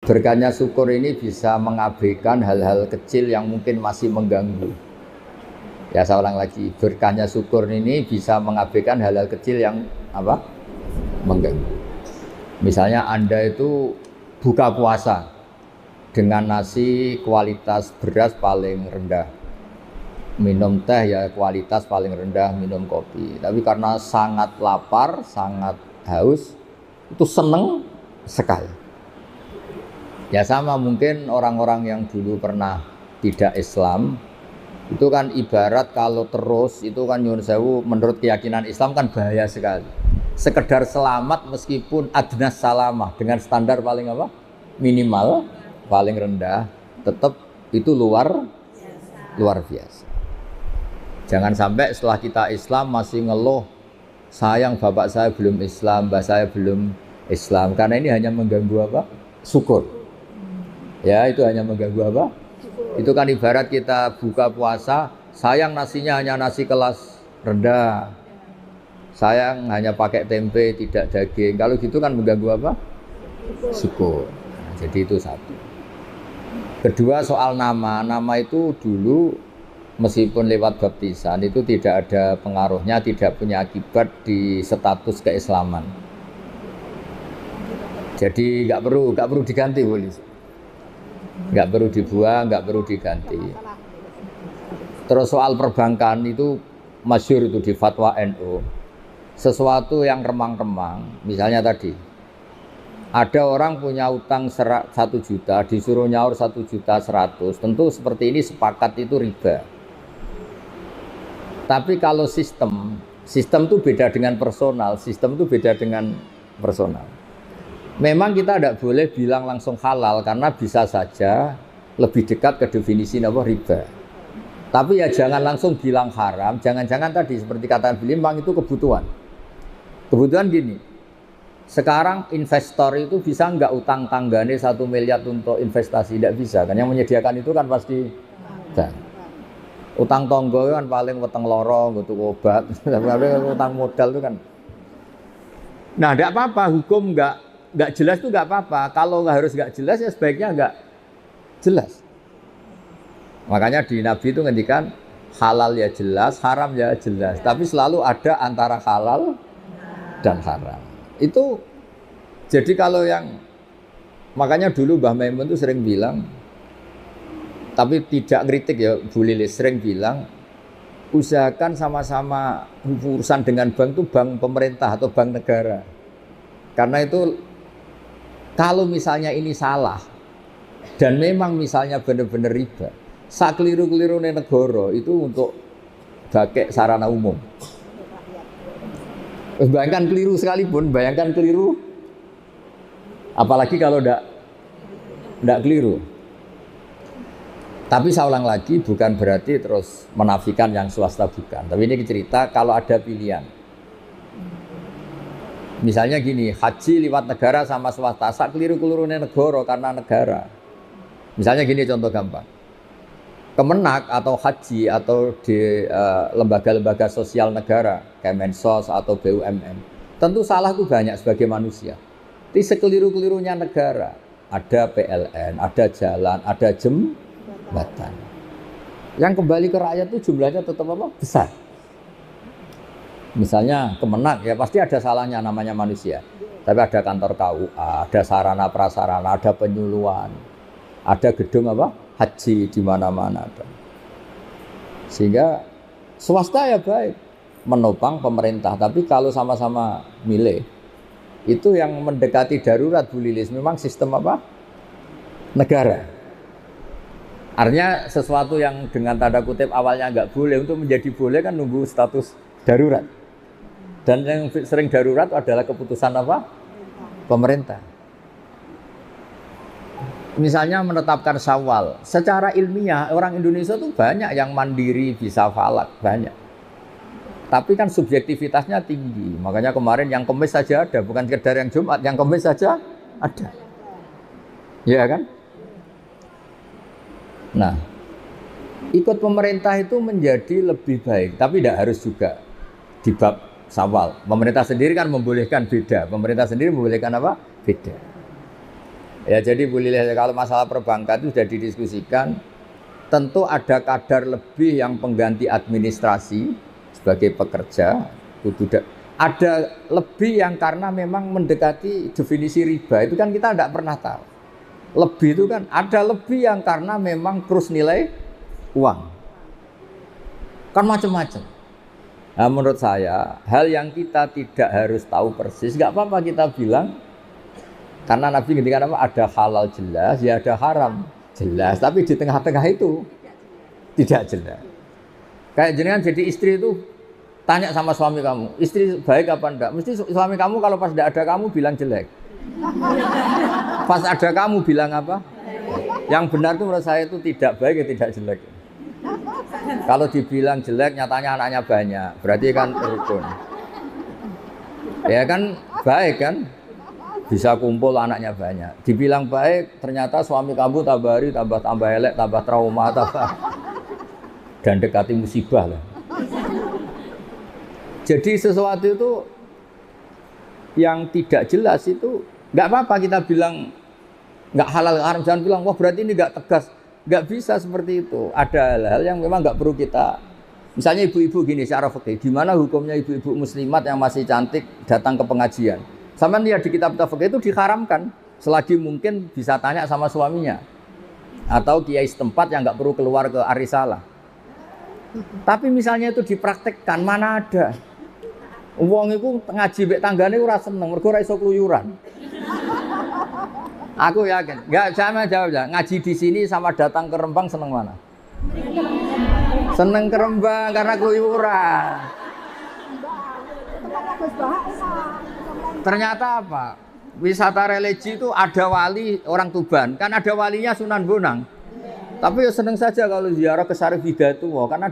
Berkahnya syukur ini bisa mengabaikan hal-hal kecil yang mungkin masih mengganggu. Ya saya ulang lagi, berkahnya syukur ini bisa mengabaikan hal-hal kecil yang apa? Mengganggu. Misalnya Anda itu buka puasa dengan nasi kualitas beras paling rendah, minum teh ya kualitas paling rendah, minum kopi. Tapi karena sangat lapar, sangat haus, itu seneng sekali. Ya sama mungkin orang-orang yang dulu pernah tidak Islam, itu kan ibarat kalau terus itu kan nyuwun sewu menurut keyakinan Islam kan bahaya sekali. Sekedar selamat meskipun adnas salamah dengan standar paling apa? Minimal, paling rendah, tetap itu luar biasa. Jangan sampai setelah kita Islam masih ngeluh, sayang bapak saya belum Islam, mbak saya belum Islam, karena ini hanya mengganggu apa? Syukur. Ya itu hanya mengganggu apa? Itu kan ibarat kita buka puasa, sayang nasinya hanya nasi kelas rendah, sayang hanya pakai tempe tidak daging. Kalau gitu kan mengganggu apa? Syukur. Nah, jadi itu satu. Kedua soal nama itu dulu meskipun lewat baptisan itu tidak ada pengaruhnya, tidak punya akibat di status keislaman. Jadi nggak perlu diganti boleh. Nggak perlu dibuang, nggak perlu diganti. Terus soal perbankan itu masyhur itu di fatwa NU. Sesuatu yang remang-remang, misalnya tadi ada orang punya utang 1 juta, disuruh nyaur 1.100.000, tentu seperti ini sepakat itu riba. Tapi kalau sistem itu beda dengan personal, Memang kita tidak boleh bilang langsung halal karena bisa saja lebih dekat ke definisi riba. Tapi ya jangan langsung bilang haram, jangan-jangan tadi seperti kata beliau memang itu kebutuhan. Kebutuhan gini, sekarang investor itu bisa nggak utang tanggane 1 miliar untuk investasi? Tidak bisa, kan yang menyediakan itu kan pasti bank. Utang tonggo kan paling weteng lorong untuk obat, utang modal itu kan. Nah tidak apa-apa, hukum nggak jelas itu nggak apa-apa. Kalau nggak jelas ya sebaiknya nggak jelas. Makanya di Nabi itu ngendikan halal ya jelas, haram ya jelas. Tapi selalu ada antara halal dan haram. Itu jadi kalau yang makanya dulu Mbah Maimun itu sering bilang, tapi tidak kritik ya Bu Lilis, sering bilang usahakan sama-sama urusan dengan bank itu bank pemerintah atau bank negara. Karena itu kalau misalnya ini salah dan memang misalnya benar-benar riba, sak keliru-keliru negara itu untuk pakai sarana umum. Bayangkan keliru sekalipun, apalagi kalau tidak keliru. Tapi saya ulang lagi, bukan berarti terus menafikan yang swasta, bukan. Tapi ini cerita kalau ada pilihan. Misalnya gini, haji lewat negara sama swasta, sak keliru-kelirunya negara karena negara. Misalnya gini contoh gampang. Kemenak atau haji atau di lembaga-lembaga sosial negara, Kemensos atau BUMN, tentu salah itu banyak sebagai manusia. Tapi sekeliru-kelirunya negara, ada PLN, ada jalan, ada jembatan. Yang kembali ke rakyat itu jumlahnya tetap apa? Besar. Misalnya Kemenak ya pasti ada salahnya, namanya manusia. Tapi ada kantor KUA, ada sarana prasarana, ada penyuluhan, ada gedung apa? Haji di mana-mana ada. Sehingga swasta ya baik menopang pemerintah, tapi kalau sama-sama milih itu yang mendekati darurat Bu Lilis, memang sistem apa? Negara. Artinya sesuatu yang dengan tanda kutip awalnya nggak boleh untuk menjadi boleh kan nunggu status darurat. Dan yang sering darurat adalah keputusan apa? Pemerintah. Misalnya menetapkan Syawal, secara ilmiah orang Indonesia tuh banyak yang mandiri bisa falak, banyak. Tapi kan subjektivitasnya tinggi. Makanya kemarin yang Kemis saja ada, bukan sekedar yang Jumat, yang Kemis saja ada. Ya kan? Nah, ikut pemerintah itu menjadi lebih baik, tapi tidak harus juga di bab Syawal. Pemerintah sendiri kan membolehkan beda. Pemerintah sendiri membolehkan apa? Beda. Ya jadi boleh kalau masalah perbankan itu sudah didiskusikan, tentu ada kadar lebih yang pengganti administrasi sebagai pekerja, ada lebih yang karena memang mendekati definisi riba, itu kan kita tidak pernah tahu. Lebih itu kan ada lebih yang karena memang kurus nilai uang, kan macam-macam. Nah, menurut saya hal yang kita tidak harus tahu persis, nggak apa-apa kita bilang, karena Nabi ngendikan apa, ada halal jelas, ya ada haram jelas, tapi di tengah-tengah itu tidak jelas. Kayak jenengan jadi istri itu tanya sama suami kamu, istri baik apa enggak? Mesti suami kamu kalau pas tidak ada kamu bilang jelek. Pas ada kamu bilang apa? Yang benar itu menurut saya itu tidak baik ya tidak jelek. Kalau dibilang jelek nyatanya anaknya banyak, berarti kan rukun. Ya kan baik kan? Bisa kumpul anaknya banyak. Dibilang baik, ternyata suami kamu tambah hari tambah elek, tambah trauma, tambah dan dekati musibah lah. Jadi sesuatu itu yang tidak jelas itu nggak apa-apa kita bilang nggak halal haram, jangan bilang wah berarti ini nggak tegas, nggak bisa seperti itu. Ada hal-hal yang memang nggak perlu kita. Misalnya ibu-ibu gini secara fikih, gimana hukumnya ibu-ibu muslimat yang masih cantik datang ke pengajian? Sama lihat di kitab fikih itu diharamkan selagi mungkin bisa tanya sama suaminya atau kiai setempat yang nggak perlu keluar ke arisalah. Tapi misalnya itu dipraktekkan, mana ada wong itu ngaji mbek tanggane ora seneng mergo ora iso kluyuran. Aku yakin, enggak sama jawab ya. Ngaji di sini sama datang ke Rembang seneng mana? Seneng ke Rembang karena kluyuran. Ternyata apa? Wisata religi itu ada wali orang Tuban, kan ada walinya Sunan Bonang. Tapi ya seneng saja kalau ziarah ke Sarif Hidayatullah, karena